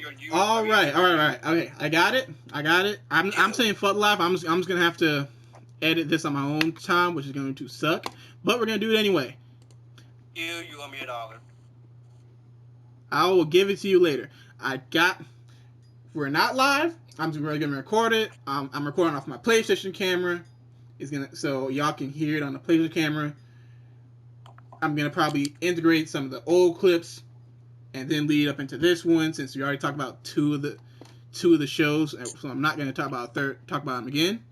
your YouTube. All right. Okay, I got it. I'm saying fuck live. I'm just gonna have to edit this on my own time, which is going to suck. But we're gonna do it anyway. You owe me $1. I will give it to you later. We're not live. I'm just gonna record it. I'm recording off my PlayStation camera. So y'all can hear it on the PlayStation camera. I'm gonna probably integrate some of the old clips and then lead up into this one, since we already talked about two of the shows, so I'm not gonna talk about them again.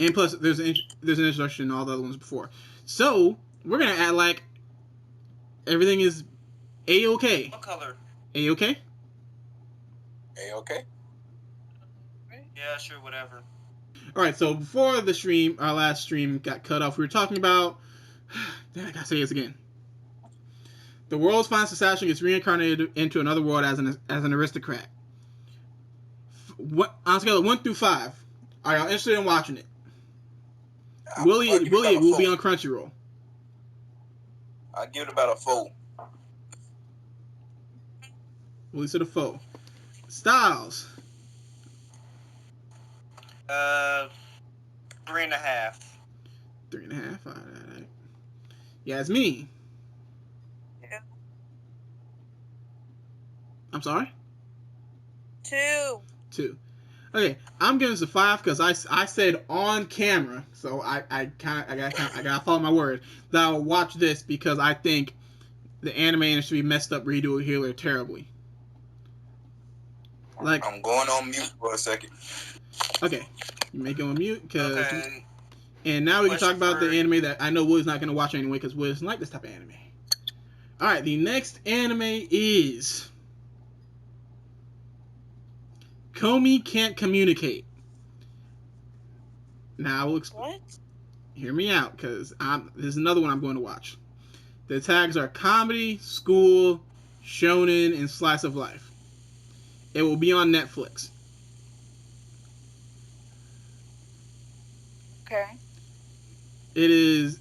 And plus, there's an introduction and all the other ones before. So we're gonna act like everything is A-okay. What color? A-okay? A-okay? Yeah, sure, whatever. Alright, so before the stream, our last stream got cut off, we were talking about... Damn, I gotta say this again. The world's finest assassin gets reincarnated into another world as an aristocrat. On a scale of 1 through 5, are y'all interested in watching it? Willie will be on Crunchyroll. I'll give it about a 4. Willie said a 4. Styles. 3.5. 3.5. Alright. Yasmin. Yeah. I'm sorry? 2. 2. Okay, I'm giving this a 5 because I said on camera, so I gotta follow my word, that I'll watch this because I think the anime industry messed up Redo Healer terribly. Like, I'm going on mute for a second. Okay, you may go on mute because. Okay. And now we can talk about the anime that I know Will's not gonna watch anyway because Will doesn't like this type of anime. All right, the next anime is Komi Can't Communicate. Now, What? Hear me out, because there's another one I'm going to watch. The tags are comedy, school, shonen, and slice of life. It will be on Netflix. Okay. It is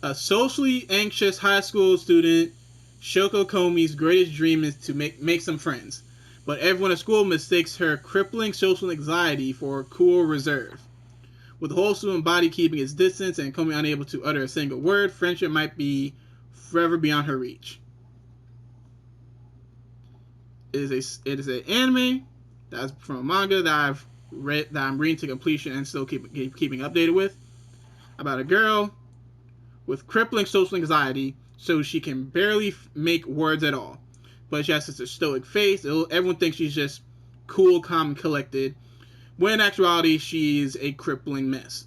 a socially anxious high school student. Shoko Komi's greatest dream is to make some friends. But everyone at school mistakes her crippling social anxiety for cool reserve. With the whole student body keeping its distance and Komi unable to utter a single word, friendship might be forever beyond her reach. It is an anime that's from a manga that I'm reading to completion and still keeping updated with, about a girl with crippling social anxiety, so she can barely make words at all. But she has such a stoic face. Everyone thinks she's just cool, calm, and collected, when in actuality, she's a crippling mess.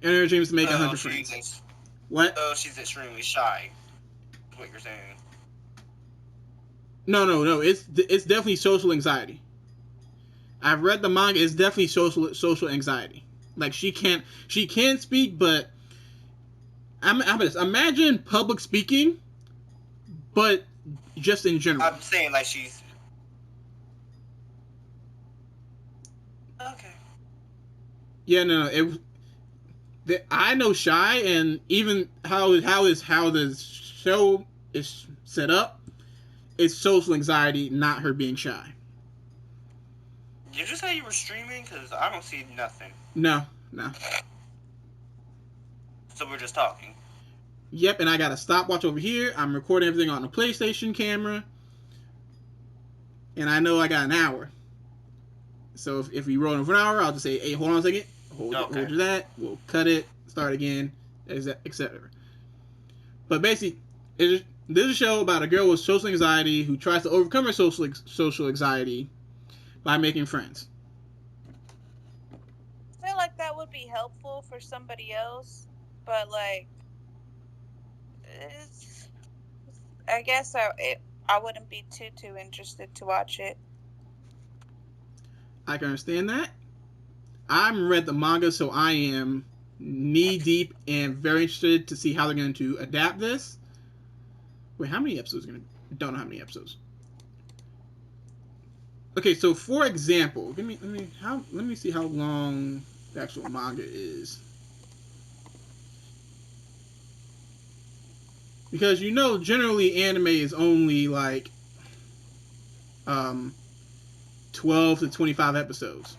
And her dream is to make 100 friends. What? So she's extremely shy. Is what you're saying? No. It's definitely social anxiety. I've read the manga. It's definitely social anxiety. Like, she can speak, but imagine public speaking, but just in general. I'm saying like she's okay. Yeah, no. I know shy, and even how the show is set up, it's social anxiety, not her being shy. Did you say you were streaming? Because I don't see nothing. No. So we're just talking. Yep, and I got a stopwatch over here. I'm recording everything on the PlayStation camera. And I know I got an hour. So if we roll in for an hour, I'll just say, hey, hold on a second. Hold that. We'll cut it, start again, etc. But basically, this is a show about a girl with social anxiety who tries to overcome her social anxiety by making friends. I feel like that would be helpful for somebody else, but like, I guess I wouldn't be too interested to watch it. I can understand that. I'm read the manga, so I am knee deep and very interested to see how they're going to adapt this. Wait, how many episodes? Don't know how many episodes. Okay, so for example, let me see how long the actual manga is. Because generally anime is only like 12 to 25 episodes.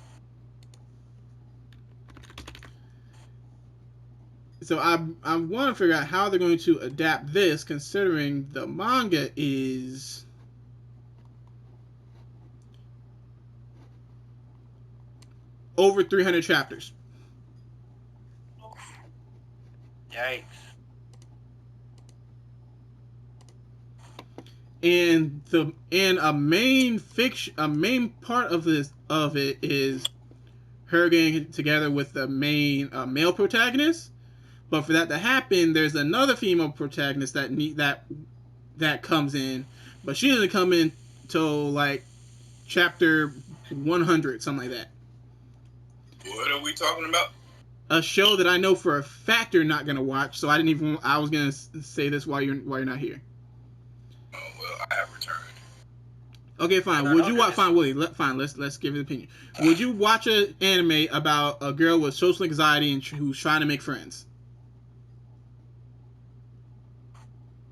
So I want to figure out how they're going to adapt this, considering the manga is over 300 chapters. Yikes. And a main part of it is her getting together with the main male protagonist. But for that to happen, there's another female protagonist that comes in, but she doesn't come in till like chapter 100, something like that. What are we talking about? A show that I know for a fact you're not gonna watch, so I was gonna say this while you're not here. Oh well, I have returned. Okay, fine. Would you watch? Fine, Willie. Fine. Let's give an opinion. Would you watch an anime about a girl with social anxiety and who's trying to make friends?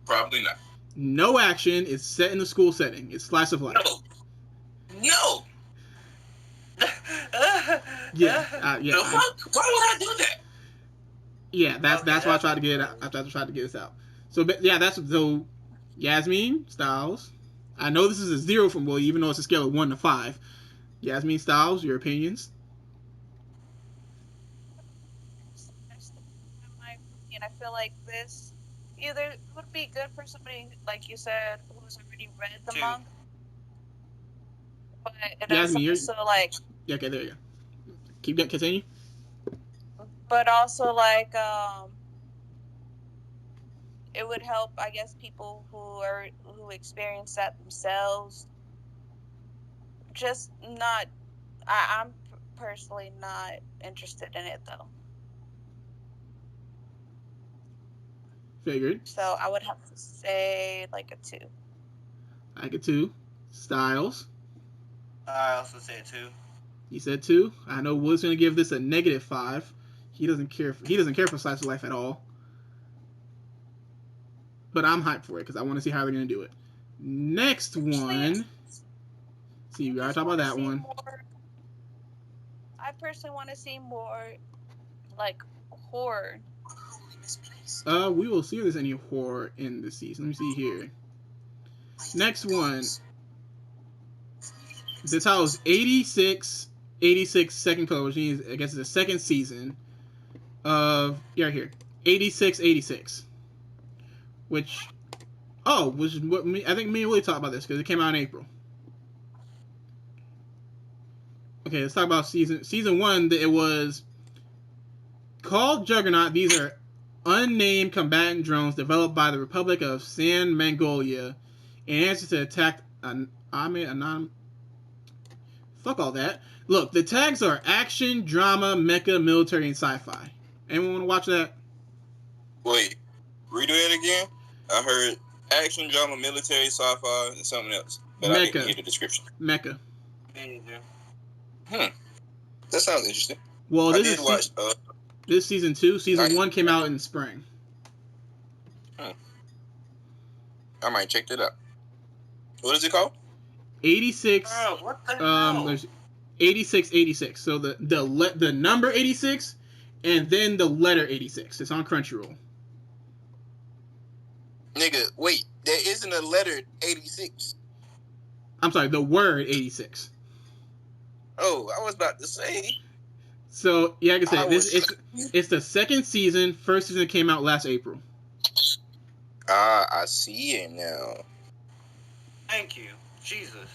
Probably not. No action. It's set in the school setting. It's slice of life. No. Yeah. The fuck? Why would I do that? Yeah, that's why I tried to get it out. I tried to get this out. So Yasmin Styles. I know this is a 0 from Willie, even though it's a scale of 1 to 5. Yasmin Styles, your opinions? In my opinion, I feel like this either would be good for somebody, like you said, who's already read the manga. But it Yasmin, also like. Yeah, okay, there you go. Continue. But also like it would help, I guess, people who experience that themselves. Just not. I'm personally not interested in it though. Figured. So I would have to say like a 2. Like a 2. Styles. I also say 2. He said 2. I know Will's gonna give this a -5. He doesn't care for slice of life at all. But I'm hyped for it because I want to see how they're gonna do it. Next one. See, we already talked about that one. I personally want to see more like horror. We will see if there's any horror in the season. Let me see here. Next one. The title is 86 second pillar, which means I guess it's the second season of here 86. Which is what I think me and Willie talked about this because it came out in April. Okay, let's talk about season 1. It was called Juggernaut. These are unnamed combatant drones developed by the Republic of San Mongolia in answer to attack fuck all that. Look, the tags are action, drama, mecha, military, and sci-fi. Anyone want to watch that? Wait, redo it again. I heard action, drama, military, sci-fi, and something else. But I didn't hear the description. Mecha. That sounds interesting. Well, this season 2. Season 1 came out in spring. I might check that out. What is it called? 86. Oh, what the hell? There's 86. So the number 86 and then the letter 86. It's on Crunchyroll. Nigga, wait. There isn't a letter 86. I'm sorry, the word 86. Oh, I was about to say. So, yeah, like I said, it's the second season. First season came out last April. I see it now. Thank you. Jesus.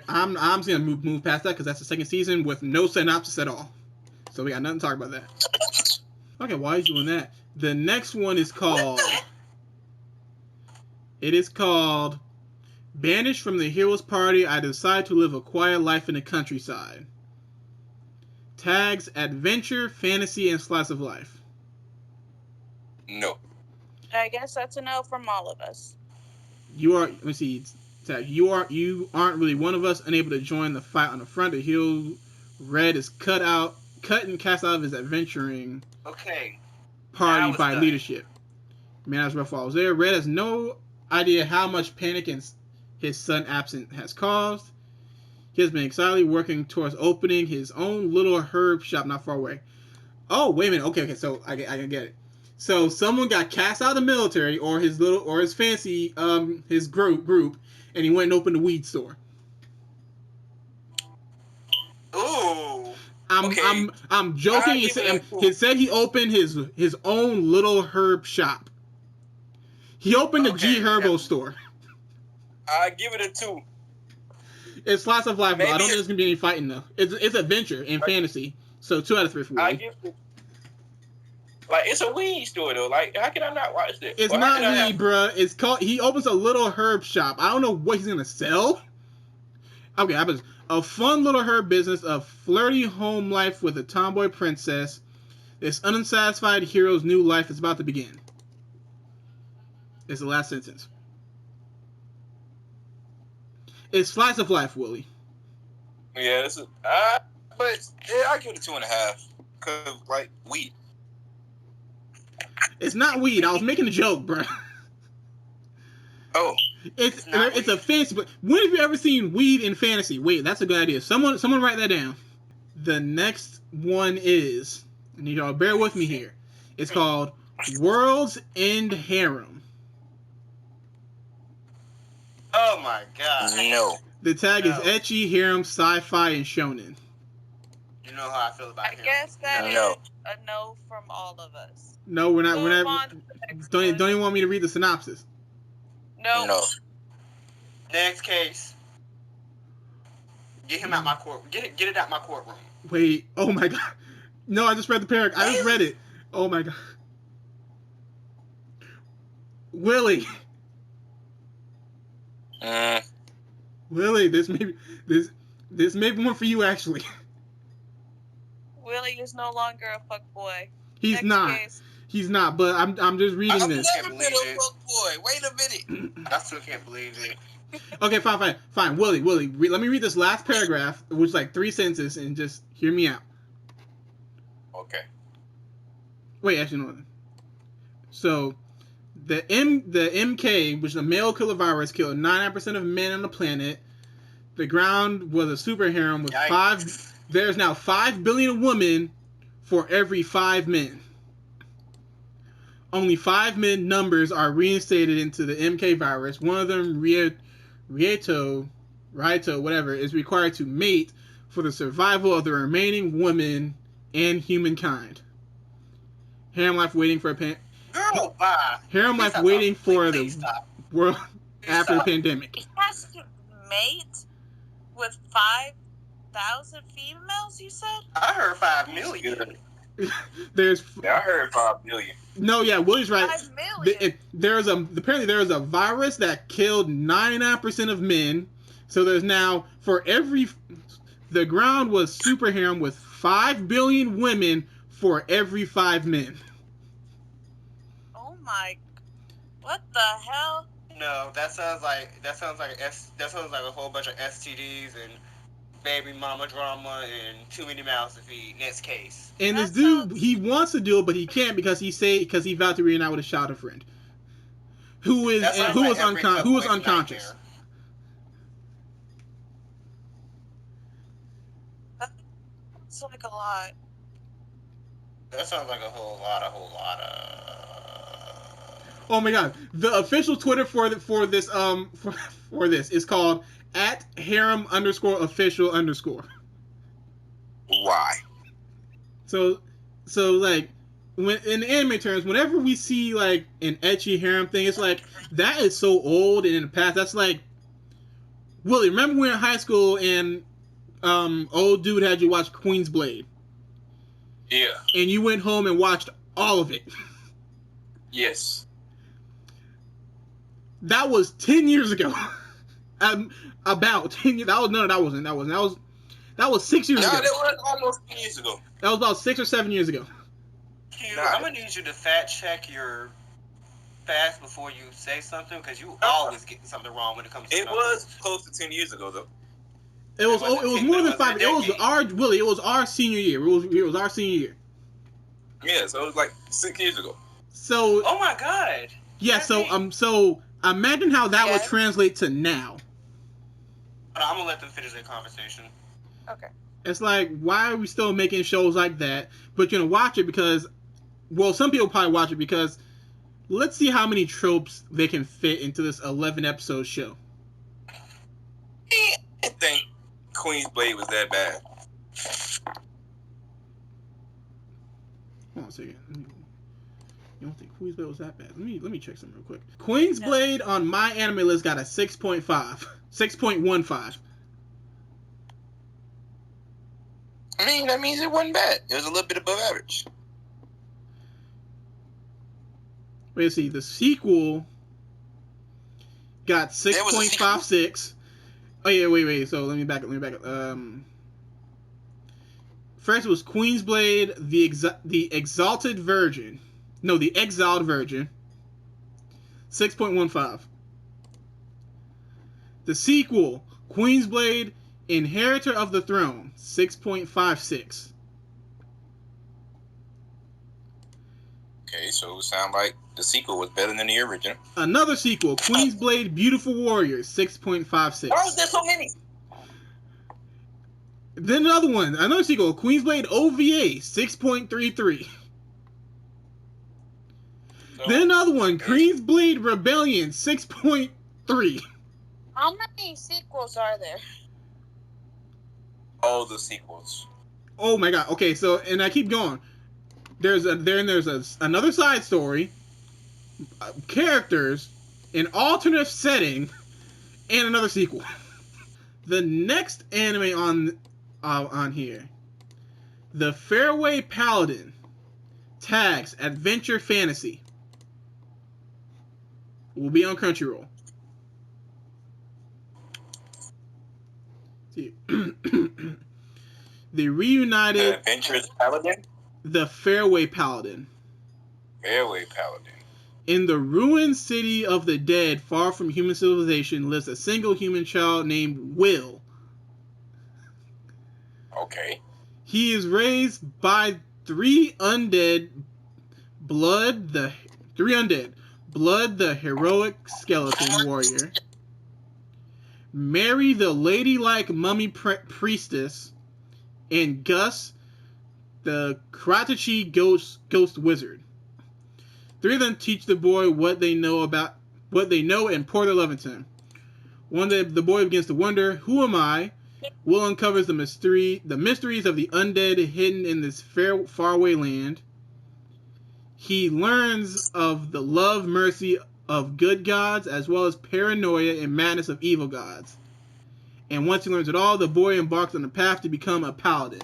I'm just going to move past that because that's the second season with no synopsis at all. So we got nothing to talk about that. Okay, why are you doing that? The next one is called... It is called Banished from the Hero's Party, I Decide to Live a Quiet Life in the Countryside. Tags adventure, fantasy, and slice of life. No. I guess that's a no from all of us. Let me see. Tag, you aren't really one of us, unable to join the fight on the front. The hero Red is cut and cast out of his adventuring party by leadership. Man has rough while I was there. Red has no idea how much panic and his son absent has caused. He has been excitedly working towards opening his own little herb shop not far away. Oh, wait a minute. Okay, so I can get it. So someone got cast out of the military or his fancy his group, and he went and opened a weed store. Ooh. I'm joking. He said he opened his own little herb shop. He opened a G Herbo store. I give it a 2. It's slice of life, though. I don't think there's gonna be any fighting though. It's adventure and fantasy. So 2 out of 3 for me. I give it. Like, it's a weed store though. Like, how can I not watch this? It's not weed, bruh. It's called. He opens a little herb shop. I don't know what he's gonna sell. Okay, happens. A fun little herb business, a flirty home life with a tomboy princess. This unsatisfied hero's new life is about to begin. It's the last sentence. It's slice of life, Willie. Yeah, this is. But yeah, I give it a 2.5. Cause like weed. It's not weed. I was making a joke, bro. Oh. It's a fancy. But when have you ever seen weed in fantasy? Wait, that's a good idea. Someone write that down. The next one is, and y'all bear with me here. It's called World's End Harem. Oh my god. No. The tag is ecchi, harem, sci-fi, and shonen. You know how I feel about I guess that is a no from all of us. No, we're not. Don't even want me to read the synopsis. No. Next case. Get him out my court. Get it out my courtroom. Wait. Oh my god. No, I just read the paragraph. I just read it. Oh my god. Willie. Willie, this may be one for you actually. Willie is no longer a fuckboy. He's not. Case. He's not. But I'm just reading this. I've never been a fuckboy. Wait a minute. I still can't believe it. Okay, fine. Willie, let me read this last paragraph, which is like 3 sentences, and just hear me out. Okay. Wait, actually, no. So, the MK, which is a male killer virus, killed 99% of men on the planet. The ground was a super harem with There's now 5 billion women for every 5 men. Only 5 men numbers are reinstated into the MK virus. One of them, Rito, whatever, is required to mate for the survival of the remaining women and humankind. Harem life waiting for a Girl, bye. Harem life waiting for the world after the pandemic. He has to mate with 5,000 females, you said? I heard 5 million. I heard 5 million. No, yeah, Willie's right. 5 million. Apparently there is a virus that killed 99% of men. So there's now the ground was super harem with 5 billion women for every 5 men. Oh my! What the hell? No, that sounds like a whole bunch of STDs and baby mama drama and too many mouths to feed. Next case. And this dude, he wants to do it, but he can't because he vowed to reunite with a childhood friend, who was unconscious. That's like a lot. That sounds like a whole lot of. Oh my god! The official Twitter for this is called @harem_official_. Why? So like when in anime terms, whenever we see like an ecchi harem thing, it's like that is so old and in the past. That's like, Willie, remember when we were in high school and old dude had you watch Queen's Blade? Yeah. And you went home and watched all of it. Yes. That was 10 years ago. About 10 years. That was 6 years ago. No, that was almost 10 years ago. That was about 6 or 7 years ago. I'm gonna need you to fact check your facts before you say something, because you always getting something wrong when it comes to it was close to 10 years ago though. It was more than 5. It was our senior year. It was our senior year. Yeah, so it was like 6 years ago. So. Oh my god. Yeah. So imagine how that would translate to now. I'm gonna let them finish their conversation. Okay. It's like, why are we still making shows like that? But you're gonna watch it because, well, some people probably watch it because let's see how many tropes they can fit into this 11 episode show. I didn't think Queen's Blade was that bad. Hold on a second. You don't think Queen's Blade was that bad? Let me check something real quick. Queen's Blade on my anime list got a 6.5. 6.15. I mean, that means it wasn't bad. It was a little bit above average. Wait, see, the sequel got 6.56. Oh yeah, wait. So let me back up. First it was Queen's Blade, the Exalted Virgin. No, the Exiled Virgin. 6.15. The sequel, Queen's Blade, Inheritor of the Throne. 6.56. Okay, so it sounds like the sequel was better than the original. Another sequel, Queen's Blade, Beautiful Warriors. 6.56. Why was there so many? Then another sequel, Queen's Blade OVA, 6.33. So, then another one, Queen's Blade Rebellion, 6.3. How many sequels are there? all the sequels. Oh my god. Okay, so and I keep going. There's another side story, characters, an alternate setting, and another sequel. The next anime on here, The Fairway Paladin, tags Adventure Fantasy, will be on Crunchyroll. See. The reunited Adventurous Paladin? The Fairway Paladin. Fairway Paladin. In the ruined city of the dead, far from human civilization, lives a single human child named Will. Okay. He is raised by three undead, Blood the heroic skeleton warrior, Mary the ladylike mummy priestess, and Gus the Toushi-tachi ghost wizard. Three of them teach the boy what they know and pour their love into him. One day the boy begins to wonder, who am I? Will uncovers the mysteries of the undead hidden in this faraway land. He learns of the love, mercy of good gods, as well as paranoia and madness of evil gods. And once he learns it all, the boy embarks on a path to become a paladin.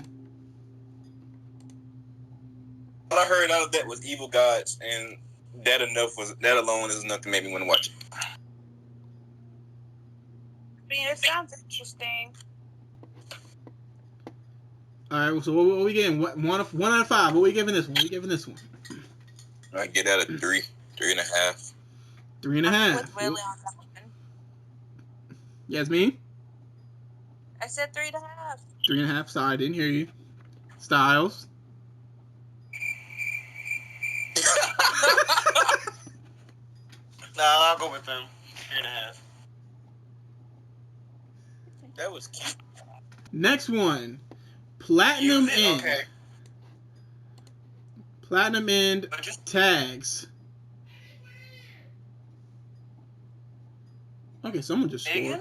All I heard out of that was evil gods, and that alone is enough to make me want to watch it. I mean, it sounds interesting. Alright, so what are we getting? One out of 5. What are we giving this one? I get out of 3, 3.5. 3.5. With Willie on that one. Yasmin? I said 3.5. 3.5. Sorry, I didn't hear you. Styles? No, I'll go with them. 3.5. That was cute. Next one. Platinum End. Okay. Platinum End tags. Okay, someone just scored.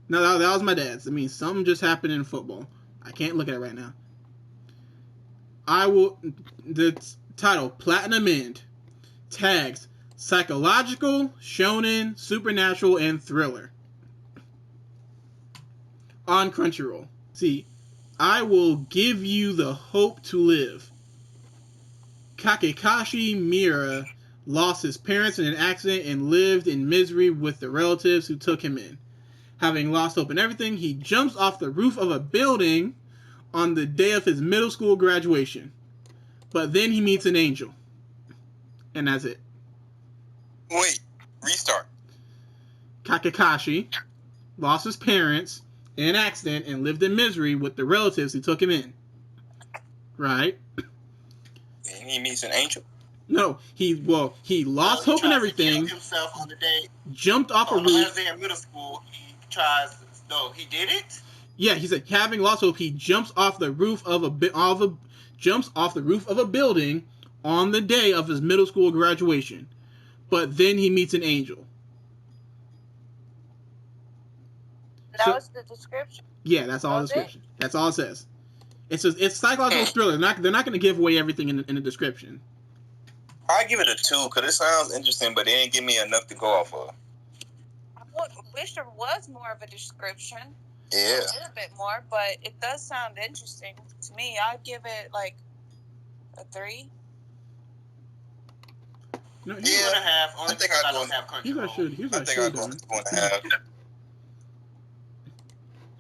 No, that was my dad's. I mean, something just happened in football. I can't look at it right now. The title, Platinum End, tags psychological, shonen, supernatural, and thriller. On Crunchyroll. See, I will give you the hope to live. Kakashi Miura lost his parents in an accident and lived in misery with the relatives who took him in. Having lost hope in everything, he jumps off the roof of a building on the day of his middle school graduation. But then he meets an angel. And that's it. Wait, restart. Kakashi lost his parents in an accident and lived in misery with the relatives who took him in. Right? And he meets an angel? No, he lost hope and everything. He himself on the day. Jumped off a roof. On the last day of middle school, he tries. No, he did it. Yeah, he said having lost hope, he jumps off the roof of a building on the day of his middle school graduation. But then he meets an angel. That was the description? Yeah, that's all the description. That's all it says. It's psychological thriller. They're not going to give away everything in the description. I give it a 2 because it sounds interesting, but it ain't give me enough to go off of. I wish there was more of a description. Yeah. A little bit more, but it does sound interesting to me. I'd give it like a 3. No, I think I don't have control. I think I'll go 2.5.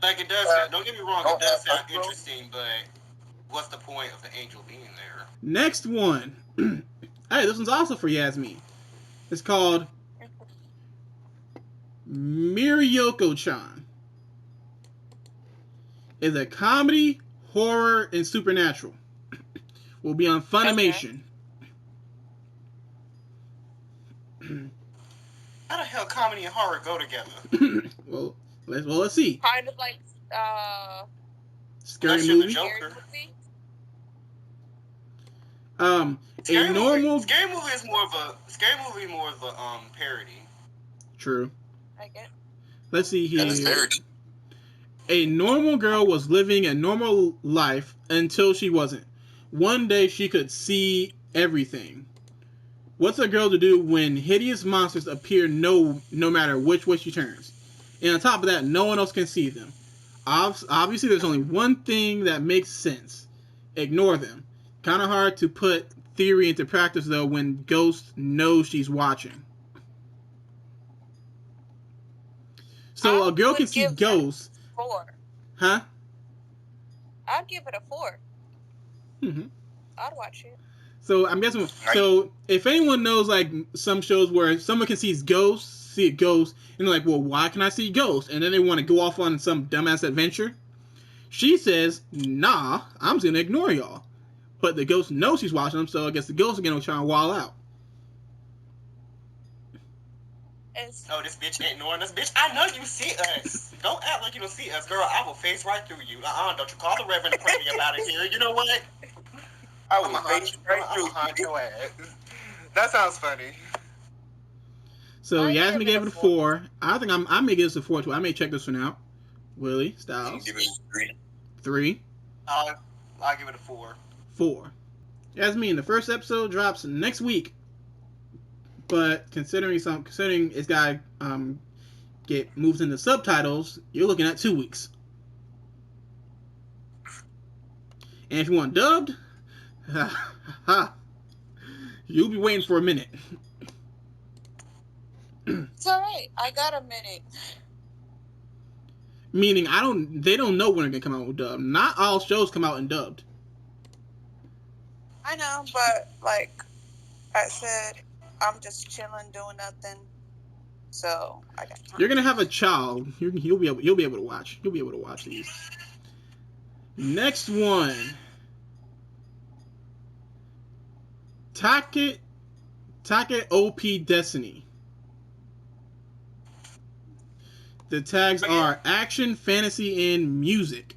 Like it does. Don't get me wrong. It does sound interesting, but what's the point of the angel being there? Next one. Hey, this one's also for Yasmin. It's called Miryoko-chan. It's a comedy, horror, and supernatural. Will be on Funimation. Okay. How the hell comedy and horror go together? Well, let's see. Kind of like Scary movie. Joker. Scary movie is more of a parody. True. I get. Let's see here. A normal girl was living a normal life until she wasn't. One day she could see everything. What's a girl to do when hideous monsters appear no matter which way she turns? And on top of that, no one else can see them. Obviously, there's only one thing that makes sense. Ignore them. Kind of hard to put theory into practice, though, when Ghost knows she's watching. So a girl can see ghosts. 4. Huh? I'd give it a 4. Mm-hmm. I'd watch it. So I'm guessing. So if anyone knows like some shows where someone can see a ghost, and they're like, well, why can I see ghosts? And then they want to go off on some dumbass adventure. She says, nah, I'm just gonna ignore y'all. But the ghost knows she's watching them, so I guess the ghost are gonna try and wall out. This bitch ain't ignoring us, bitch. I know you see us. Don't act like you don't see us, girl. I will face right through you. Don't you call the Reverend and pray me about it here. You know what? I will face right through your ass. That sounds funny. So Yasmin gave it a 4. I think I may give this a 4 too. I may check this one out. Willie Styles. Give it a 3. 3. I'll give it a 4. 4. Yasmin, the first episode drops next week. But considering it's got get moves into subtitles, you're looking at 2 weeks. And if you want dubbed, you'll be waiting for a minute. It's alright. I got a minute. Meaning they don't know when they're gonna come out with dubbed. Not all shows come out in dubbed. I know, but like I said, I'm just chilling, doing nothing. So I got time. You're gonna have a child. You'll be able to watch. You'll be able to watch these. Next one. Take OP Destiny. The tags are action, fantasy, and music.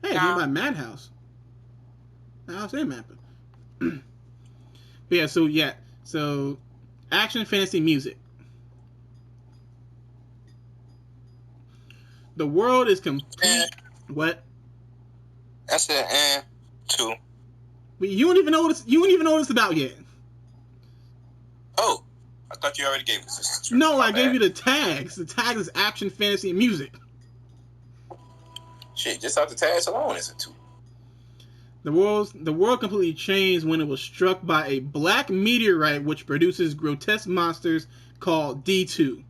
Hey, it's made by Madhouse. Madhouse and Mappa. So action, fantasy, music. The world is complete. What? I said 2. But you don't even know what it's about yet. Oh, I thought you already gave us. No, I gave you the tags. The tag is action, fantasy, and music. Shit, just off the tags alone, it's a 2. The world completely changed when it was struck by a black meteorite which produces grotesque monsters called D2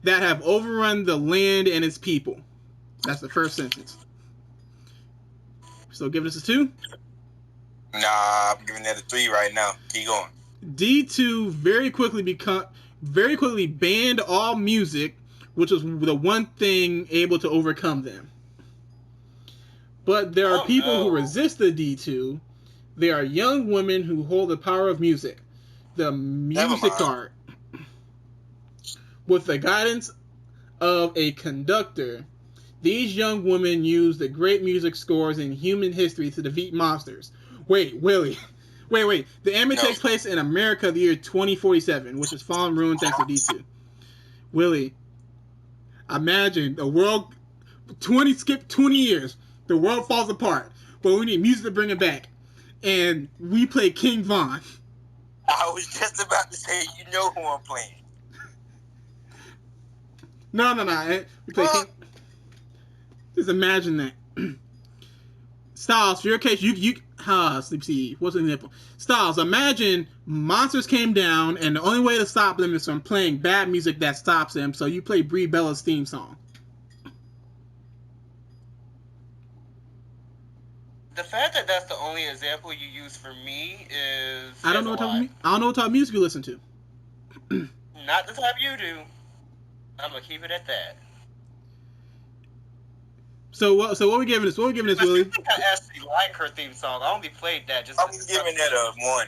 that have overrun the land and its people. That's the first sentence. So give this a 2? Nah, I'm giving that a 3 right now. Keep going. D2 very quickly banned all music, which was the one thing able to overcome them. But there are people who resist the D2 They are young women who hold the power of music. The music art. With the guidance of a conductor, these young women use the great music scores in human history to defeat monsters. Wait, Willie. Wait. The anime takes place in America the year 2047, which is fallen ruin thanks to these two. Willie, imagine the world, skip 20 years, the world falls apart, but we need music to bring it back. And we play King Von. I was just about to say, you know who I'm playing. No. We play King. Just imagine that. Styles, for your case, let's see, what's an example? Styles, imagine monsters came down, and the only way to stop them is from playing bad music that stops them, so you play Brie Bella's theme song. The fact that that's the only example you use for me is... I don't know what type of music you listen to. Not the type you do. I'm going to keep it at that. So what are we giving this? Willie? I think I actually like her theme song. I only played that just... I'm giving that a 1.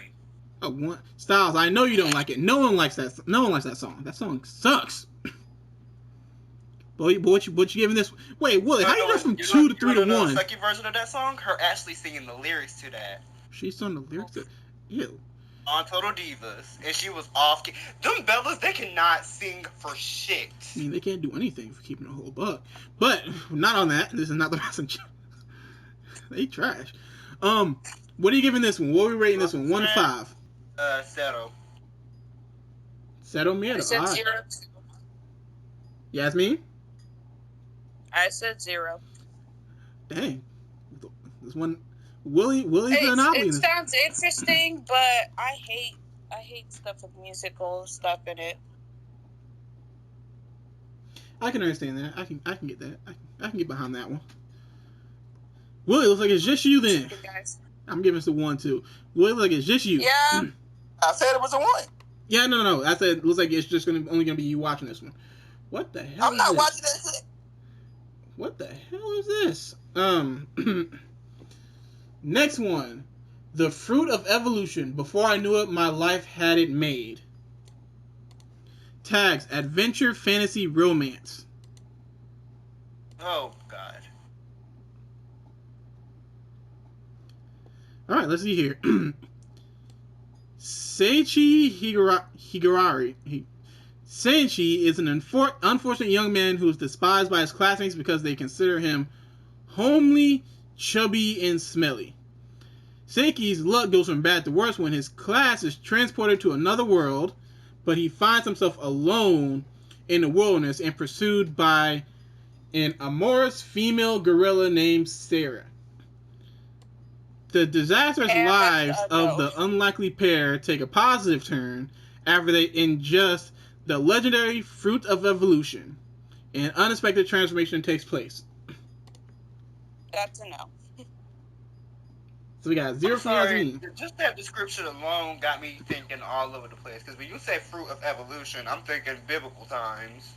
A 1? Styles, I know you don't like it. No one likes that song. That song sucks. But what you giving this? Wait, Willie, how you go from 2 to 3 to 1? The second version of that song, her actually singing the lyrics to that. She's singing the lyrics to... Ew. On Total Divas, and she was off. Them Bellas, they cannot sing for shit. I mean, they can't do anything for keeping a whole buck. But not on that. This is not the messenger. They trash. What are you giving this one? What are we rating this one? 1 to 5. Settle. Settle Miedo. I said right. 0. Yasmin? I said 0. Dang. This one... Willie's an anomaly. It sounds interesting, but I hate stuff with musical stuff in it. I can understand that. I can get that. I can get behind that one. Willie, looks like it's just you then. I'm giving this a 1 too. Willie, looks like it's just you. Yeah. I said it was a 1. Yeah, no. I said it looks like it's just only gonna be you watching this one. What the hell? I'm not watching that shit. What the hell is this? Next one. The Fruit of Evolution. Before I knew it, my life had it made. Tags: adventure, fantasy, romance. Oh, God. Alright, let's see here. Senshi Higurari. Senshi is an unfortunate young man who is despised by his classmates because they consider him homely, chubby, and smelly. Senki's luck goes from bad to worse when his class is transported to another world, but he finds himself alone in the wilderness and pursued by an amorous female gorilla named Sarah. The disastrous lives of the unlikely pair take a positive turn after they ingest the legendary Fruit of Evolution. An unexpected transformation takes place. That's a no. So we got 0 for Yazzy. Just that description alone got me thinking all over the place. Because when you say Fruit of Evolution, I'm thinking biblical times.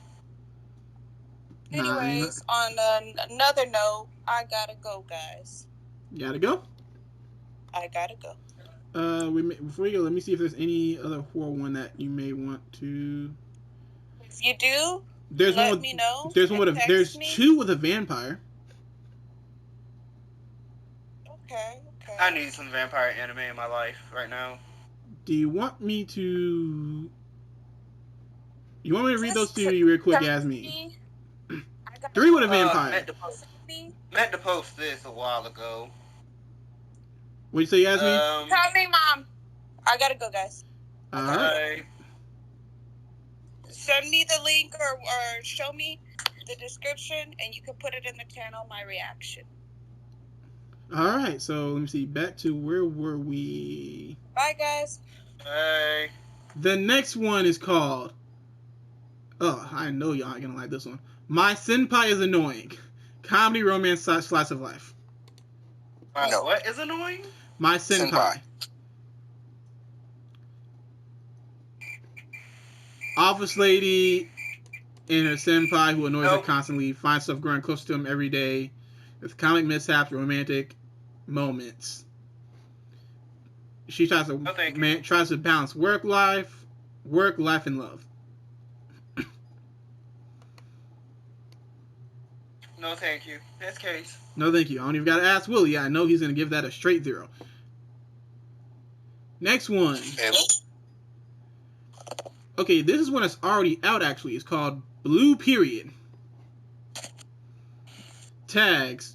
Anyways, on another note, I gotta go, guys. You gotta go? I gotta go. Before you go, let me see if there's any other horror one that you may want to. If you do, let me know. There's two with a vampire. Okay. I need some vampire anime in my life right now. Do you want me to? You want me to read those to you real quick, Yasmin? 3 with a vampire. Meant to post this a while ago. What'd you say, Yazzy? Tell me, Mom. I gotta go, guys. Alright. Send me the link or show me the description, and you can put it in the channel, my reaction. Alright, so let me see. Back to where were we? Bye, guys. Bye. The next one is called... Oh, I know y'all ain't gonna like this one. My Senpai is Annoying. Comedy, romance, slice of life. No. What is annoying? My Senpai. Office lady and her senpai who annoys her constantly, finds stuff growing close to him every day, with comic mishaps, romantic moments. She tries to balance work life, and love. No, thank you. That's case. No, thank you. I don't even gotta ask Willie. I know he's gonna give that a straight 0. Next one. Okay, this is one that's already out. Actually, it's called Blue Period. Tags.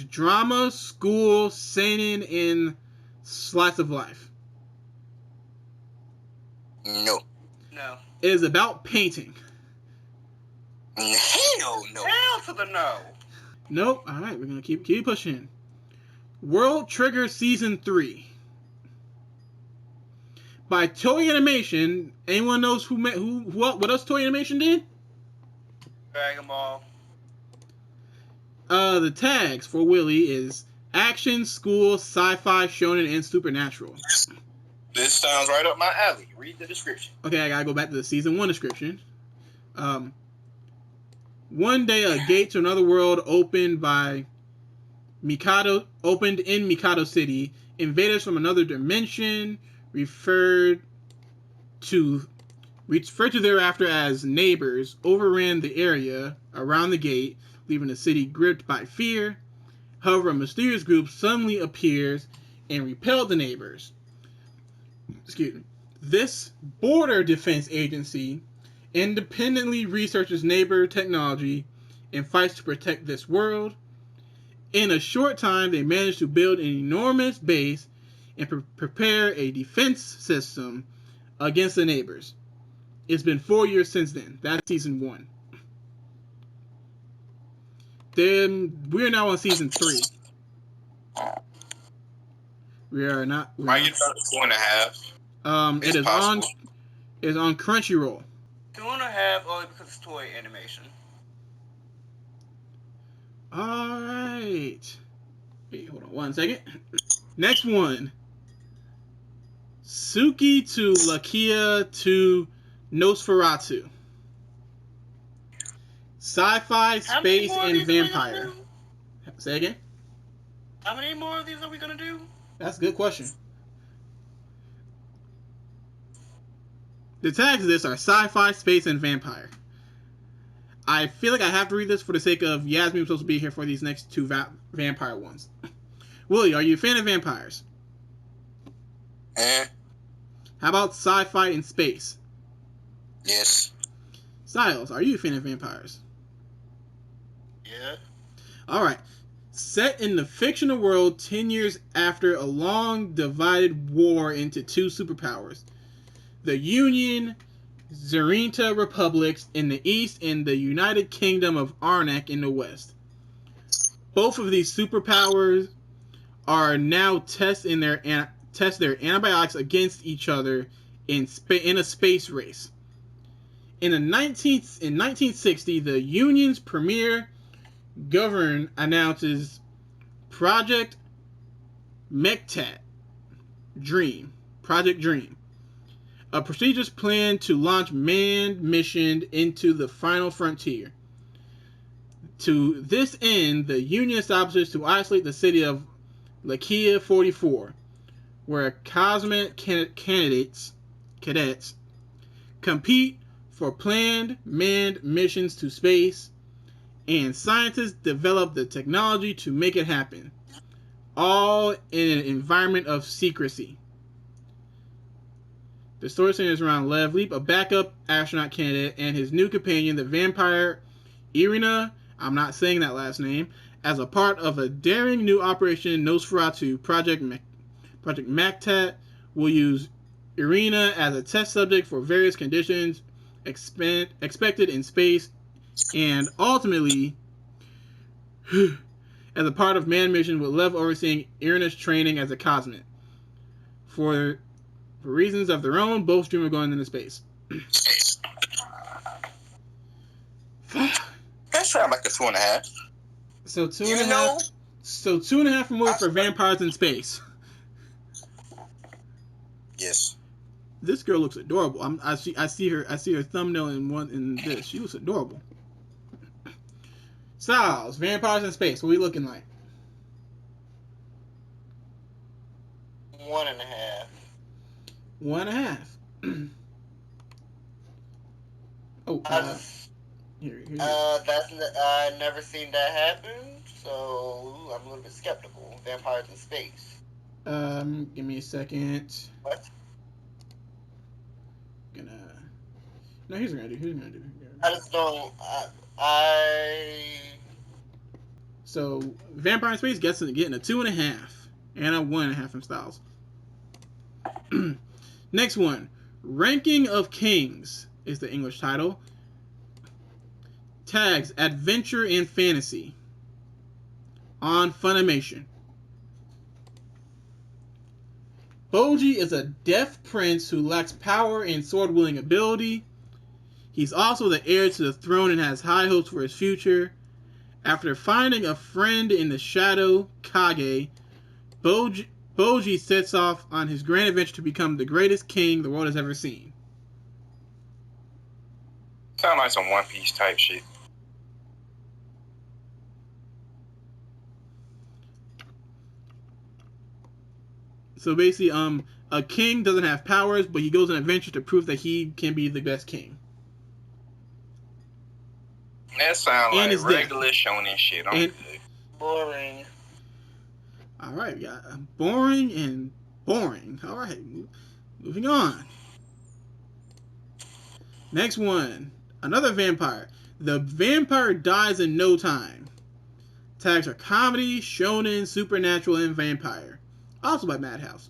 Drama, school, seinen, and slice of life. No. It is about painting. Hell no. Hell to the no. Nope. All right, we're gonna keep pushing. World Trigger Season 3 by Toei Animation. Anyone knows what else Toei Animation did? Dragon Ball. The tags for Willie is action, school, sci-fi, shonen, and supernatural. This sounds right up my alley. Read the description. Okay, I gotta go back to the season 1 description. One day, a gate to another world opened in Mikado City. Invaders from another dimension, referred to thereafter as neighbors, overran the area around the gate, leaving the city gripped by fear. However, a mysterious group suddenly appears and repelled the neighbors. Excuse me. This border defense agency independently researches neighbor technology and fights to protect this world. In a short time, they manage to build an enormous base and prepare a defense system against the neighbors. It's been 4 years since then. That's season 1. Then we're now on season 3. We are not. Why you thought 2.5? It is possible. on Crunchyroll. 2.5 only because it's Toei Animation. Alright. Wait, hold on 1 second. Next one. Suki to Lakia to Nosferatu. Sci-fi, space, and vampire. Say again? How many more of these are we gonna do? That's a good question. The tags of this are sci-fi, space, and vampire. I feel like I have to read this for the sake of Yasmin was supposed to be here for these next 2 vampire ones. Willie, are you a fan of vampires? How about sci-fi and space? Yes. Styles, are you a fan of vampires? Yeah. Alright. Set in the fictional world 10 years after a long divided war into 2 superpowers. The Union Zerinta Republics in the east and the United Kingdom of Arnak in the west. Both of these superpowers are now test their antibiotics against each other in a space race. In 1960, the Union's premier governor announces Project Dream, a prestigious plan to launch manned mission into the final frontier. To this end, the Union establishes to isolate the city of Lakia 44, where cosmic cadets compete for planned manned missions to space, and scientists develop the technology to make it happen, all in an environment of secrecy. The story centers around Lev Leap, a backup astronaut candidate, and his new companion, the vampire Irina, I'm not saying that last name, as a part of a daring new operation Nosferatu. Project Mactat will use Irina as a test subject for various conditions expected in space, and ultimately as a part of manned mission with Lev overseeing Irina's training as a cosmonaut. For reasons of their own, both dream of going into space. That sounds like a 2.5. So 2.5. So 2.5 movie for vampires in space. Yes. This girl looks adorable. I see her thumbnail in this. She looks adorable. Styles, vampires in space. What are we looking like? 1.5. 1.5. Oh, here's I've never seen that happen, so I'm a little bit skeptical. Vampires in space. Give me a second. What? No, here's what I'm gonna do. I just don't. So, Vampire in Space getting a 2.5 and a 1.5 from Styles. Next one, Ranking of Kings is the English title. Tags Adventure and Fantasy on Funimation. Boji is a deaf prince who lacks power and sword-wielding ability. He's also the heir to the throne and has high hopes for his future. After finding a friend in the shadow, Kage, Boji sets off on his grand adventure to become the greatest king the world has ever seen. Sound like some One Piece type shit. So basically, a king doesn't have powers, but he goes on an adventure to prove that he can be the best king. That sounds like regular shonen shit. I'm good. Boring. Alright, yeah. Boring and boring. Alright, moving on. Next one. Another vampire. The vampire dies in no time. Tags are comedy, shonen, supernatural, and vampire. Also by Madhouse.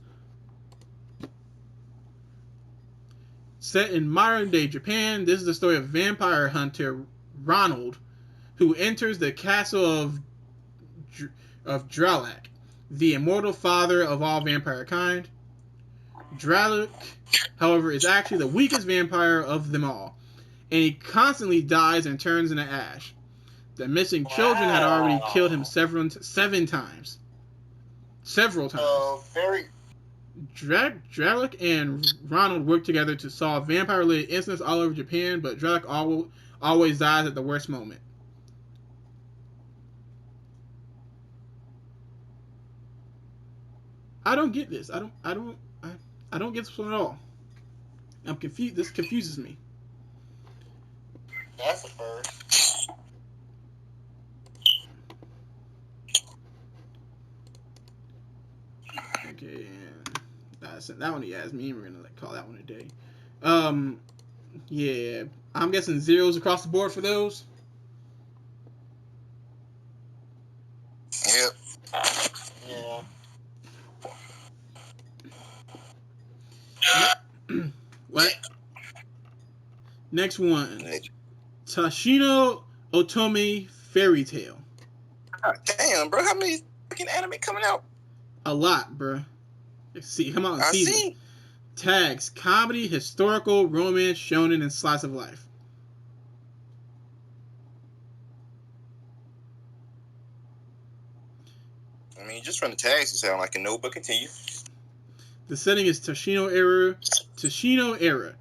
Set in modern day Japan, this is the story of vampire hunter Ronald, who enters the castle of Dralak, the immortal father of all vampire kind. Dralak, however, is actually the weakest vampire of them all, and he constantly dies and turns into ash. The missing children had already killed him several times. Dralak and Ronald work together to solve vampire-related incidents all over Japan, but Dralak always dies at the worst moment. I don't get this. I don't get this one at all. I'm confused. This confuses me. That's a first. Okay, that one he asked me. We're gonna call that one a day. Yeah, I'm guessing zeros across the board for those. Yep. Yeah. What? Next one. Tashino Otome Fairy Tale. God damn, bro. How many freaking anime coming out? A lot, bro. See, come on, I season. see. Tags: comedy, historical, romance, shonen, and slice of life. I mean, just from the tags, it sound like a no, but continue. The setting is Toshino era.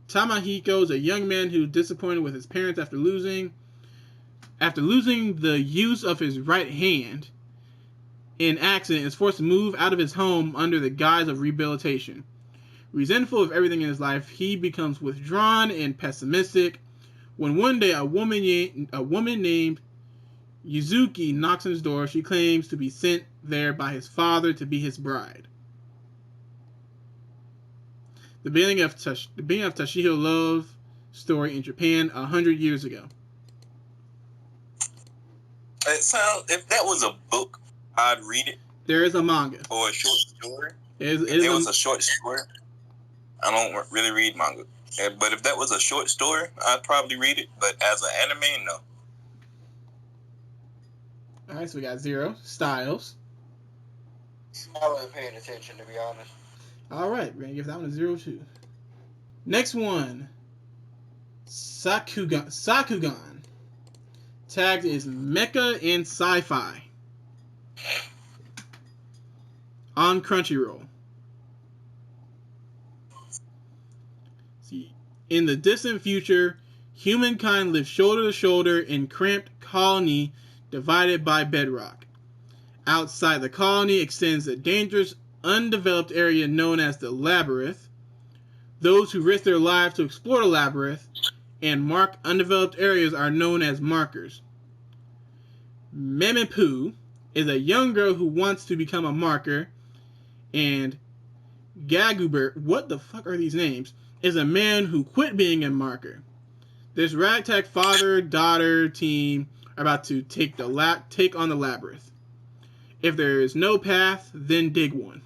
Tamahiko is a young man who's disappointed with his parents after losing the use of his right hand in accident, is forced to move out of his home under the guise of rehabilitation. Resentful of everything in his life, he becomes withdrawn and pessimistic. When one day a woman named Yuzuki knocks on his door, she claims to be sent there by his father to be his bride. The beginning of Tashiho love story in Japan 100 years ago. It sounds, if that was a book, I'd read it. There is a manga. Or a short story. If it was a short story, I don't really read manga. But if that was a short story, I'd probably read it. But as an anime, no. Alright, so we got 0. Styles. I wasn't paying attention, to be honest. Alright, we're going to give that one a 0 too. Next one. Sakugan. Tagged is mecha and sci-fi. On Crunchyroll. See, in the distant future, humankind lives shoulder to shoulder in cramped colony divided by bedrock. Outside the colony extends a dangerous, undeveloped area known as the Labyrinth. Those who risk their lives to explore the Labyrinth and mark undeveloped areas are known as markers. Memipu is a young girl who wants to become a marker, and Gagubert, what the fuck are these names, is a man who quit being a marker. This ragtag father-daughter team are about to take on the Labyrinth. If there is no path, then dig one.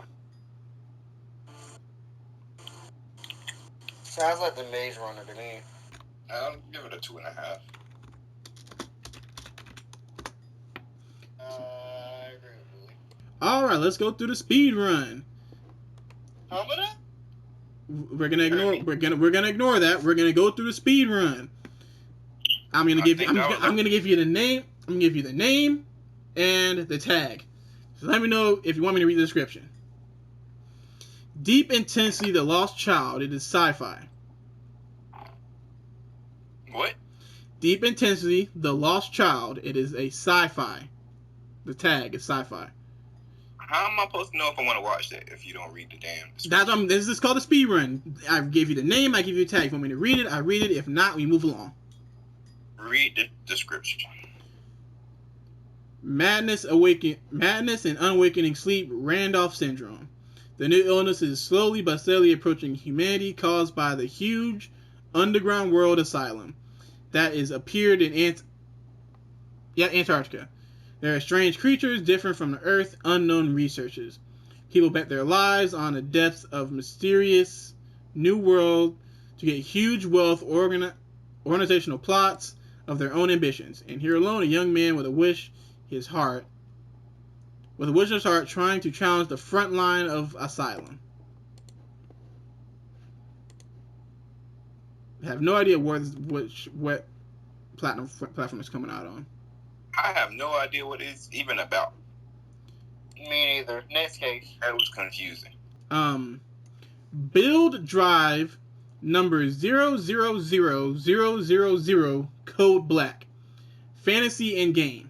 Sounds like the Maze Runner to me. I'll give it a 2.5. I agree with Billy. Alright, let's go through the speed run. How many? We're gonna ignore that. We're gonna go through the speed run. I'm gonna give you the name. I'm gonna give you the name and the tag. So let me know if you want me to read the description. Deep Intensity, The Lost Child. It is sci-fi. What? Deep Intensity, The Lost Child. It is a sci-fi. The tag is sci-fi. How am I supposed to know if I want to watch that if you don't read the damn description? That's this is called a speed run. I give you the name. I give you a tag. If you want me to read it, I read it. If not, we move along. Read the description. Madness and unawakening sleep. Randolph syndrome. The new illness is slowly but steadily approaching humanity, caused by the huge underground world asylum that is appeared in Antarctica. There are strange creatures different from the Earth, unknown researchers. People bet their lives on the depths of mysterious new world to get huge wealth, organizational plots of their own ambitions. And here alone, a young man with a wish in his heart, trying to challenge the front line of asylum. I have no idea what platform it's coming out on. I have no idea what it's even about. Me neither. Next case. That was confusing. Build drive number 000000 code black. Fantasy and game.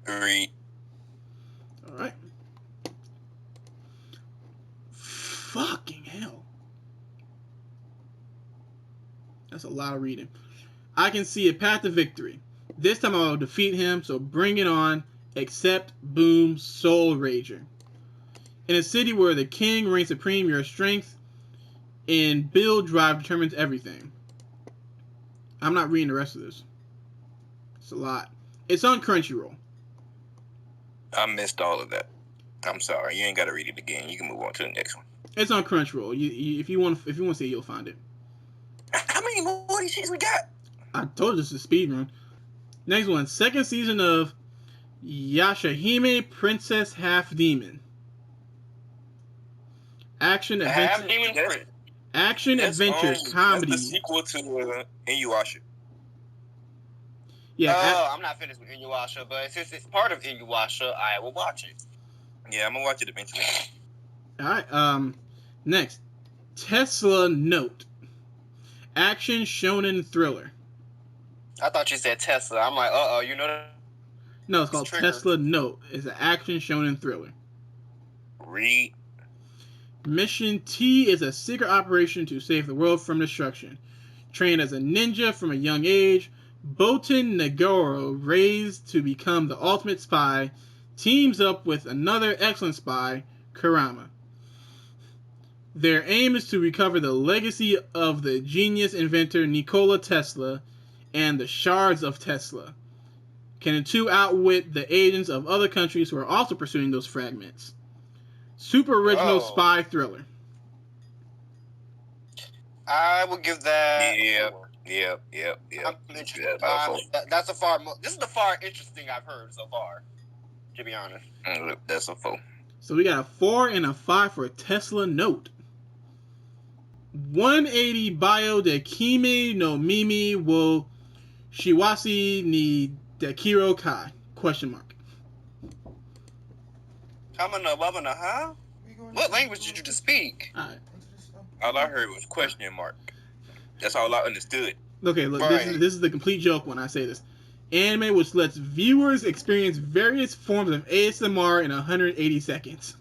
Read. Alright. Fucking hell. That's a lot of reading. I can see a path to victory. This time I will defeat him, so bring it on. Accept, boom, Soul Rager. In a city where the king reigns supreme, your strength in build drive determines everything. I'm not reading the rest of this. It's a lot. It's on Crunchyroll. I missed all of that. I'm sorry. You ain't got to read it again. You can move on to the next one. It's on Crunchyroll. If you want to see it, you'll find it. How many more of these shits we got? I told you this is a speed run. Next one, second season of Yashahime Princess Half Demon. Action adventure. Adventure comedy. That's the sequel to Inuyasha. Yeah. I'm not finished with Inuyasha, but since it's part of Inuyasha, I will watch it. Yeah, I'm gonna watch it eventually. All right. Next, Tesla Note. Action shonen thriller. I thought you said Tesla. I'm like, you know that? No, it's called Tesla Note. It's an action shonen thriller. Read. Mission T is a secret operation to save the world from destruction. Trained as a ninja from a young age, Boten Nagoro, raised to become the ultimate spy, teams up with another excellent spy, Kurama. Their aim is to recover the legacy of the genius inventor Nikola Tesla and the shards of Tesla. Can the two outwit the agents of other countries who are also pursuing those fragments? Super original spy thriller. I would give that. Yep. I'm interested. That's a far. This is the far interesting I've heard so far. To be honest. That's a 4. So we got a 4 and a 5 for Tesla Note. 180 Bio de Kimi no Mimi wo Shiwasi ni Dekiro Kai? Question mark. Huh? What language did you just speak? Alright. All I heard was question mark. That's all I understood. Okay, look, Right. this is the complete joke when I say this. anime which lets viewers experience various forms of ASMR in 180 seconds.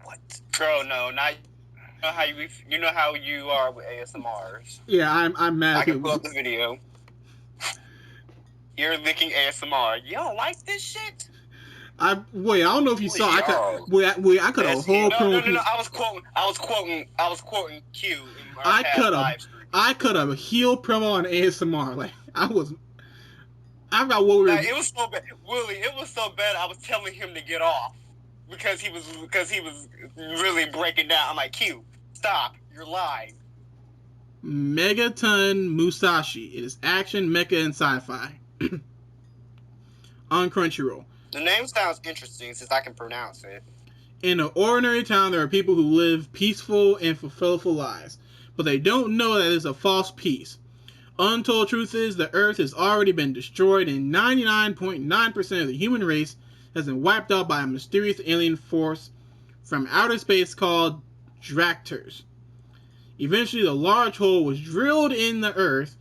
What? Girl, no, not you know how you are with ASMRs. Yeah, I'm mad. I can pull up the video. You're licking ASMR. You don't like this shit? I don't know if you saw. I cut a whole promo. No. I was quoting Q. I cut a heel promo on ASMR. Like I forgot what we were. Like, it was so bad, Willie. It was so bad. I was telling him to get off because he was really breaking down. I'm like, Q, stop. You're lying. Megaton Musashi. It is action, mecha, and sci-fi. On Crunchyroll. The name sounds interesting since I can pronounce it. In an ordinary town, there are people who live peaceful and fulfillful lives, but they don't know that it's a false peace. Untold truth is the Earth has already been destroyed, and 99.9% of the human race has been wiped out by a mysterious alien force from outer space called Dractors. Eventually, the large hole was drilled in the Earth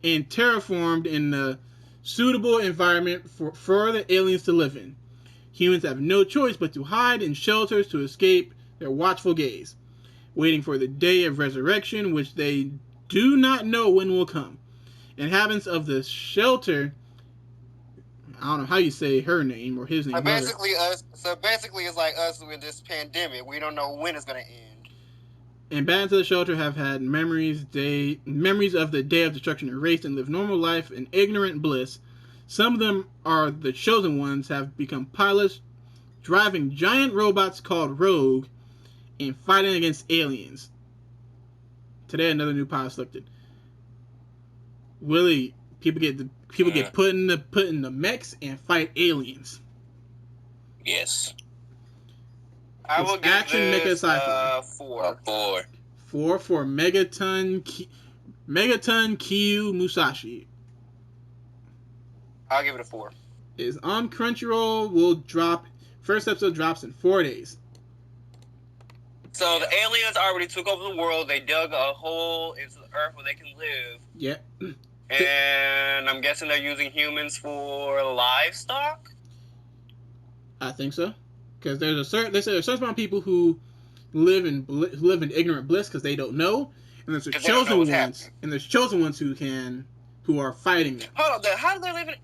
and terraformed in the suitable environment for the aliens to live in. Humans have no choice but to hide in shelters to escape their watchful gaze, waiting for the day of resurrection, which they do not know when will come. Inhabitants of the shelter, I don't know how you say her name or his name. Basically, it's like us with this pandemic. We don't know when it's gonna end. Inhabitants of the shelter have had memories of the day of destruction erased and live normal life in ignorant bliss. Some of them are the chosen ones, have become pilots, driving giant robots called Rogue, and fighting against aliens. Today, another new pilot selected. Willie, people get put in the mechs and fight aliens. Yes. I will give action, this mecha, sci-fi. 4. 4 for Megaton Kyu Musashi. I'll give it a 4. Is on Crunchyroll. First episode drops in 4 days. So the aliens already took over the world. They dug a hole into the earth where they can live. Yep. And I'm guessing they're using humans for livestock. I think so, because there's a certain amount of people who live in ignorant bliss because they don't know, and there's chosen ones who are fighting them. Hold on, how do they live?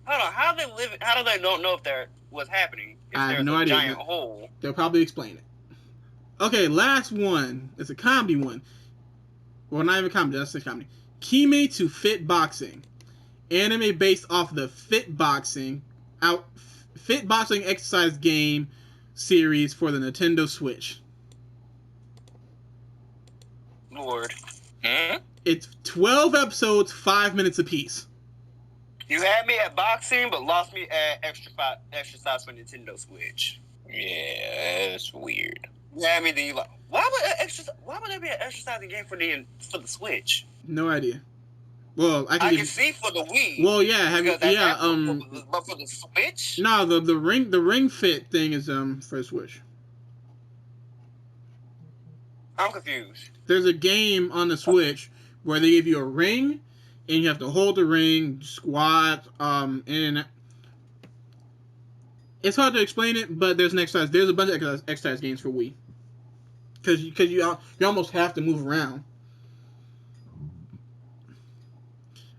How do they don't know if what's happening? I have no idea. Giant hole. They'll probably explain it. Okay, last one. It's a comedy one. Well, not even comedy. That's a comedy. Kime to Fit Boxing, anime based off the Fit Boxing exercise game series for the Nintendo Switch. Lord. It's 12 episodes, 5 minutes apiece. You had me at boxing, but lost me at exercise for Nintendo Switch. Yeah, that's weird. Yeah, I mean, then you like, why would there be an exercising game for the Switch? No idea. Well, I can see for the Wii. Well, yeah, but for the Switch? No, the ring fit thing is for the Switch. I'm confused. There's a game on the Switch where they give you a ring and you have to hold the ring, squat, and it's hard to explain it, but there's an exercise. There's a bunch of exercise games for Wii. Because you almost have to move around.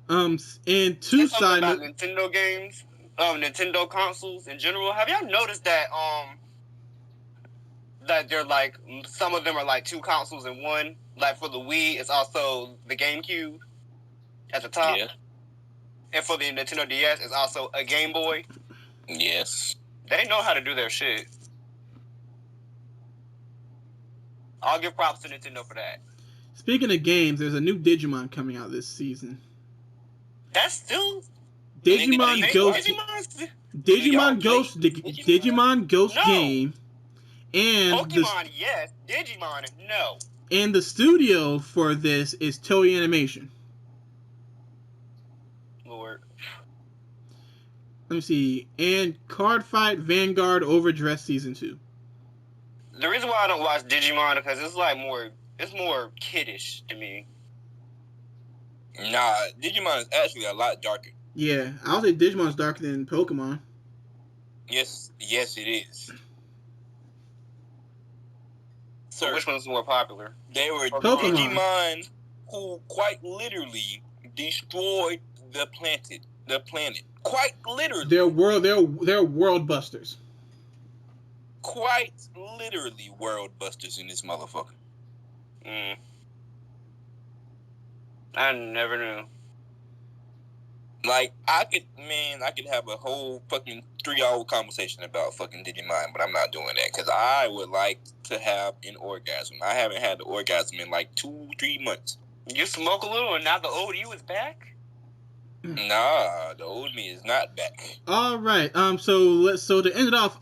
And two side about Nintendo games, Nintendo consoles in general. Have y'all noticed that that they're like some of them are like two consoles in one? Like for the Wii, it's also the GameCube at the top. Yeah. And for the Nintendo DS, it's also a Game Boy. Yes. They know how to do their shit. I'll give props to Nintendo for that. Speaking of games, there's a new Digimon coming out this season. That's still Digimon Ghost game, and Pokemon yes, Digimon no. And the studio for this is Toei Animation. Lord. Let me see. And Card Fight Vanguard Overdress Season 2. The reason why I don't watch Digimon is because it's more kiddish to me. Nah, Digimon is actually a lot darker. Yeah, I would say Digimon's darker than Pokemon. Yes, it is. So which one's more popular? They were Pokemon. Digimon who quite literally destroyed the planet. Quite literally. They're world busters. Quite literally world busters in this motherfucker. I never knew. Like, I could have a whole fucking 3-hour conversation about fucking Digimon, but I'm not doing that because I would like to have an orgasm. I haven't had the orgasm in like 2-3 months. You smoke a little and now the old you is back? Nah, the old me is not back. All right. So to end it off,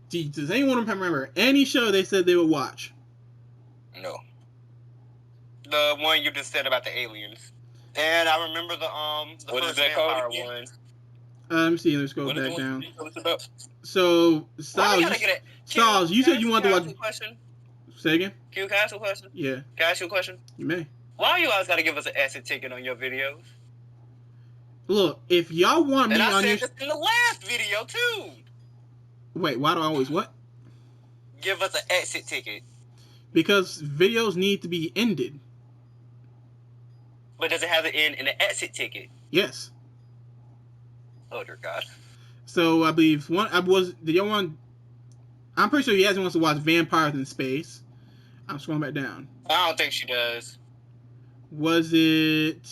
does anyone remember any show they said they would watch? No. The one you just said about the aliens. And I remember the what first is that called vampire again? Let me see. Let's go back down. About? So, Styles, you said you wanted to watch. Question? Say again? Can I ask you a question? Yeah. Can I ask you a question? You may. Why you always got to give us an exit ticket on your videos? Look, if y'all want me and I on said your... this in the last video, too. Wait, why do I always what? Give us an exit ticket. Because videos need to be ended. But does it have to end in an exit ticket? Yes. Oh, dear God. So, I believe did y'all want... I'm pretty sure Yazzy wants to watch Vampires in Space. I'm scrolling back down. I don't think she does. Was it...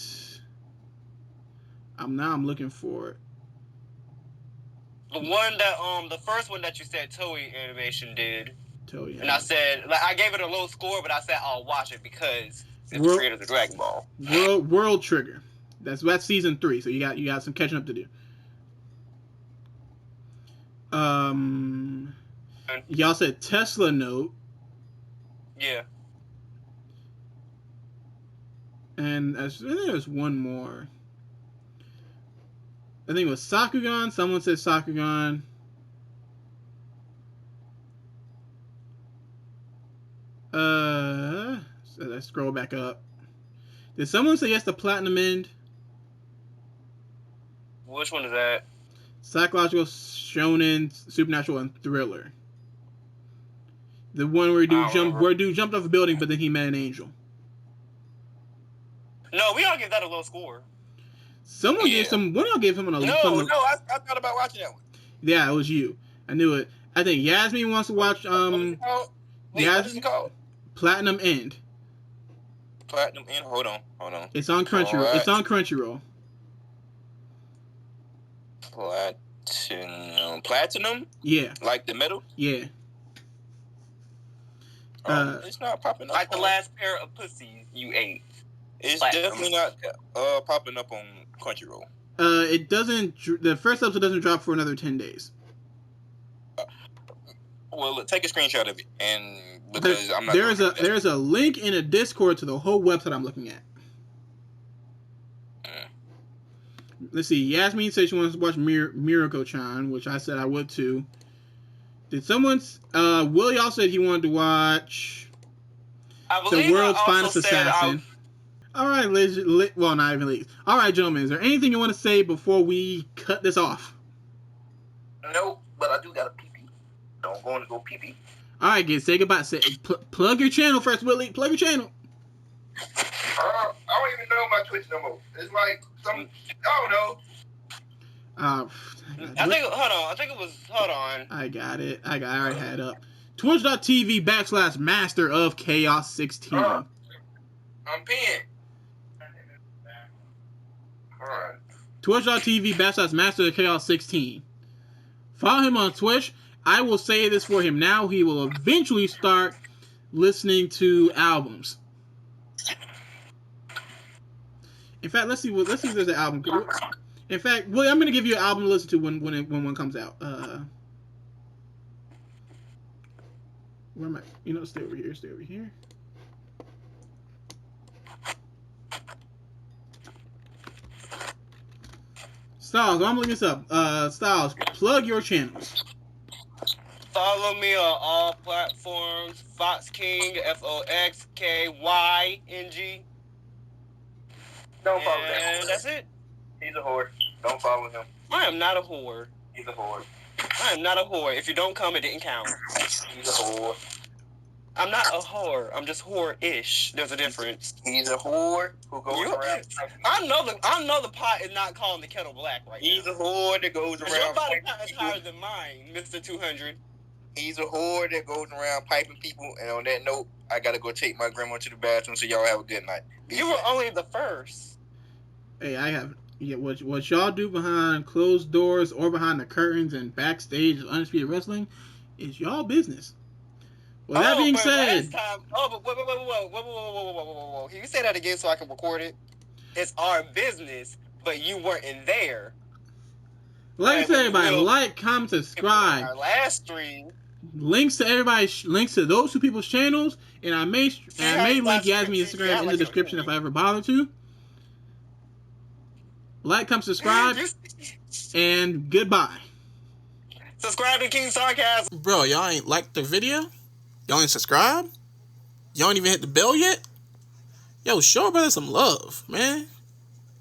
I'm looking for it. The one that, the first one that you said Toei Animation did. Toei. And I said, like, I gave it a low score, but I said I'll watch it because it's the creators of Dragon Ball. World Trigger. That's season 3, so you got some catching up to do. Y'all said Tesla Note. Yeah. And I think there's one more. I think it was Sakugan. Someone said Sakugan. So let's scroll back up. Did someone say yes to Platinum End? Which one is that? Psychological, shonen, supernatural, and thriller. The one where dude jumped off a building, but then he met an angel. No, we all give that a low score. One of y'all gave him a low. No, I thought about watching that one. Yeah, it was you. I knew it. I think Yasmin wants to watch. What is it called? Platinum End. Platinum End. Hold on. It's on Crunchyroll. Right. It's on Crunchyroll. Platinum? Yeah. Like the metal? Yeah. It's not popping up. Like the last pair of pussies you ate. It's Platinum. definitely not popping up on Crunchyroll. It doesn't. The first episode doesn't drop for another 10 days. Well, take a screenshot of it, and because I'm not. There's a link in a Discord to the whole website I'm looking at. Let's see. Yasmin said she wants to watch Miracle-chan, which I said I would too. Did someone's Willie also said he wanted to watch The World's Finest Assassin. All right, well, not even ladies. All right, gentlemen, is there anything you want to say before we cut this off? No, but I do got a pee-pee. I'm going to go pee-pee. All right, say goodbye. Plug your channel first, Willie. Plug your channel. I don't even know my Twitch no more. It's like some, I don't know. Hold on. I got it. I already had it up. Twitch.tv/Master of Chaos 16. I'm peeing. Alright. Twitch.tv/Master of Chaos 16. Follow him on Twitch. I will say this for him now. He will eventually start listening to albums. In fact, let's see if there's an album. In fact, Willie, I'm going to give you an album to listen to when one comes out. Where am I? Stay over here. Styles, I'm looking this up. Styles, plug your channels. Follow me on all platforms. Fox Kyng, FOXKYNG. Don't follow that. And that's it. He's a whore. Don't follow him. I am not a whore. He's a whore. I am not a whore. If you don't come, it didn't count. He's a whore. I'm not a whore. I'm just whore-ish. There's a difference. He's a whore who goes around. I know the pot is not calling the kettle black right He's now. He's a whore that goes around. Your body pot is higher than mine, Mr. 200. He's a whore that goes around piping people. And on that note, I gotta go take my grandma to the bathroom. So y'all have a good night. You were only the first. Hey, I have. Yeah, what y'all do behind closed doors or behind the curtains and backstage of Undisputed Wrestling is y'all business. Well, that being said... Whoa. Can you say that again so I can record it? It's our business, but you weren't in there. Like I said, everybody, like, comment, subscribe. Our last stream. Links to those two people's channels, and I may link Yazzy's Instagram in the description if I ever bother to. Like, comment, subscribe, and goodbye. Subscribe to King Sarcasm. Bro, y'all ain't liked the video? Y'all ain't subscribe? Y'all ain't even hit the bell yet? Yo, show a brother some love, man.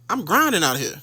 I'm grinding out here.